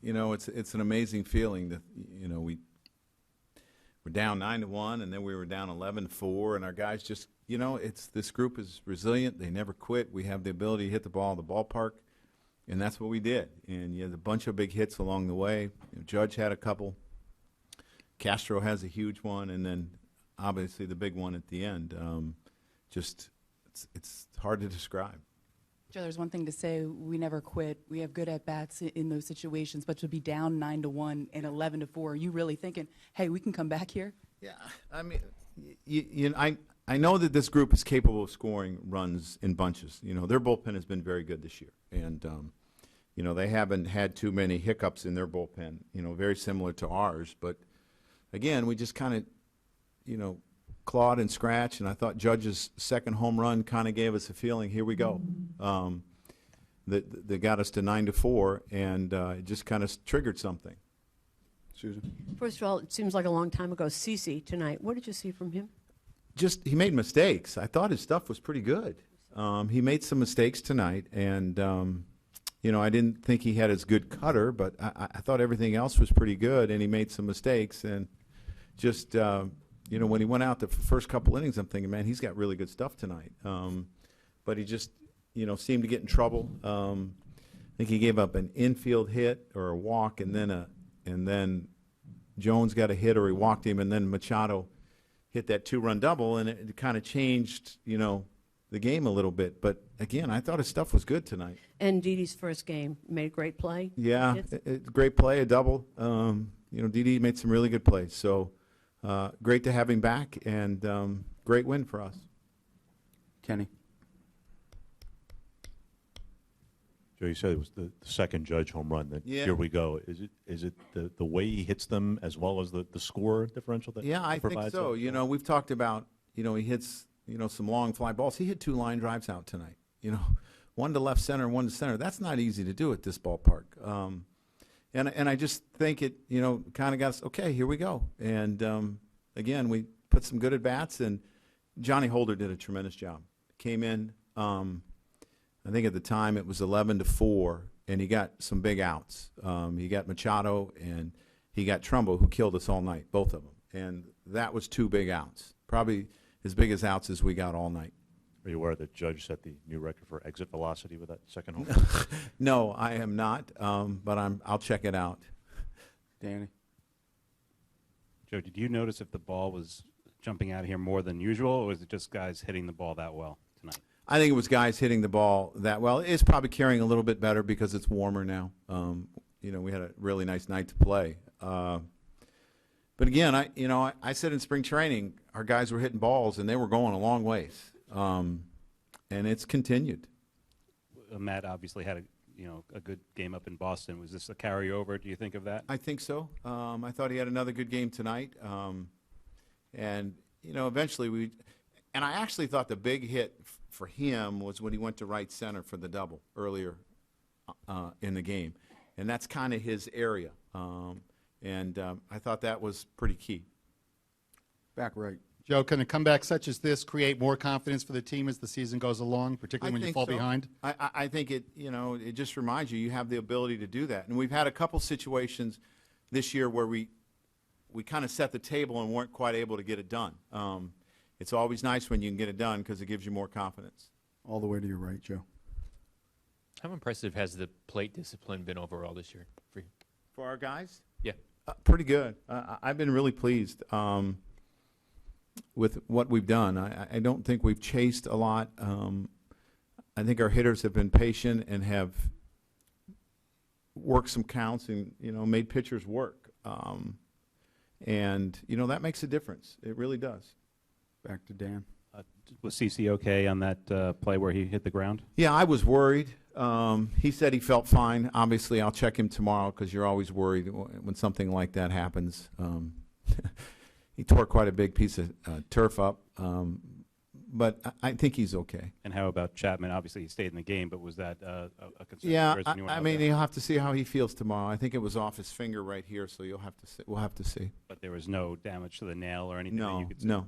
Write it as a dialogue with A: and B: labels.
A: it's an amazing feeling that we're down 9-1, and then we were down 11-4, and our guys just this group is resilient. They never quit. We have the ability to hit the ball in the ballpark, and that's what we did. And you had a bunch of big hits along the way. Judge had a couple. Castro has a huge one, and then obviously the big one at the end. It's hard to describe.
B: Joe, there's one thing to say, we never quit. We have good at-bats in those situations, but to be down 9-1 and 11-4, are you really thinking, hey, we can come back here?
A: Yeah, I mean, I know that this group is capable of scoring runs in bunches. Their bullpen has been very good this year, and they haven't had too many hiccups in their bullpen. Very similar to ours, but again, we just kind of, clawed and scratched, and I thought Judge's second home run kind of gave us a feeling, here we go. That got us to 9-4, and it just kind of triggered something.
C: Susan?
D: First of all, it seems like a long time ago. CeCe tonight, what did you see from him?
A: He made mistakes. I thought his stuff was pretty good. He made some mistakes tonight, and I didn't think he had as good cutter, but I thought everything else was pretty good, and he made some mistakes, and just when he went out the first couple innings, I'm thinking, man, he's got really good stuff tonight. But he just, seemed to get in trouble. I think he gave up an infield hit or a walk, and then Jones got a hit or he walked him, and then Machado hit that 2-run double, and it kind of changed, the game a little bit. But again, I thought his stuff was good tonight.
D: And Didi's first game made a great play.
A: Yeah, great play, a double. Didi made some really good plays. So. Great to have him back, and great win for us.
C: Kenny?
E: Joe, you said it was the second Judge home run.
A: Yeah.
E: Here we go. Is it the way he hits them as well as the score differential that
A: I think so. We've talked about, he hits, some long fly balls. He hit 2 line drives out tonight. One to left center, one to center. That's not easy to do at this ballpark. And I just think it, kind of got us, okay, here we go. And, again, we put some good at-bats, and Johnny Holder did a tremendous job. Came in, I think at the time it was 11-4, and he got some big outs. He got Machado, and he got Trumbo, who killed us all night, both of them. And that was 2 big outs, probably as big as outs as we got all night.
E: Are you aware that Judge set the new record for exit velocity with that second home?
A: No, I am not, but I'll check it out.
C: Danny?
F: Joe, did you notice if the ball was jumping out of here more than usual, or was it just guys hitting the ball that well tonight?
A: I think it was guys hitting the ball that well. It's probably carrying a little bit better because it's warmer now. We had a really nice night to play. But again, I said in spring training, our guys were hitting balls, and they were going a long ways. And it's continued.
F: Matt obviously had a good game up in Boston. Was this a carryover? Do you think of that?
A: I think so. I thought he had another good game tonight. And eventually and I actually thought the big hit for him was when he went to right center for the double earlier in the game. And that's kind of his area. I thought that was pretty key.
C: Back right.
G: Joe, can a comeback such as this create more confidence for the team as the season goes along, particularly when you fall behind?
A: I think it just reminds you have the ability to do that. And we've had a couple situations this year where we kind of set the table and weren't quite able to get it done. It's always nice when you can get it done because it gives you more confidence.
C: All the way to your right, Joe.
H: How impressive has the plate discipline been overall this year for you?
A: For our guys?
H: Yeah.
A: Pretty good. I've been really pleased. With what we've done. I don't think we've chased a lot. I think our hitters have been patient and have worked some counts and, made pitchers work. And that makes a difference. It really does.
C: Back to Dan.
F: Was CeCe okay on that play where he hit the ground?
A: Yeah, I was worried. He said he felt fine. Obviously, I'll check him tomorrow because you're always worried when something like that happens. He tore quite a big piece of turf up, but I think he's okay.
F: And how about Chapman? Obviously, he stayed in the game, but was that a concern?
A: Yeah, I mean, he'll have to see how he feels tomorrow. I think it was off his finger right here, so we'll have to see.
F: But there was no damage to the nail or anything that you could see?
A: No.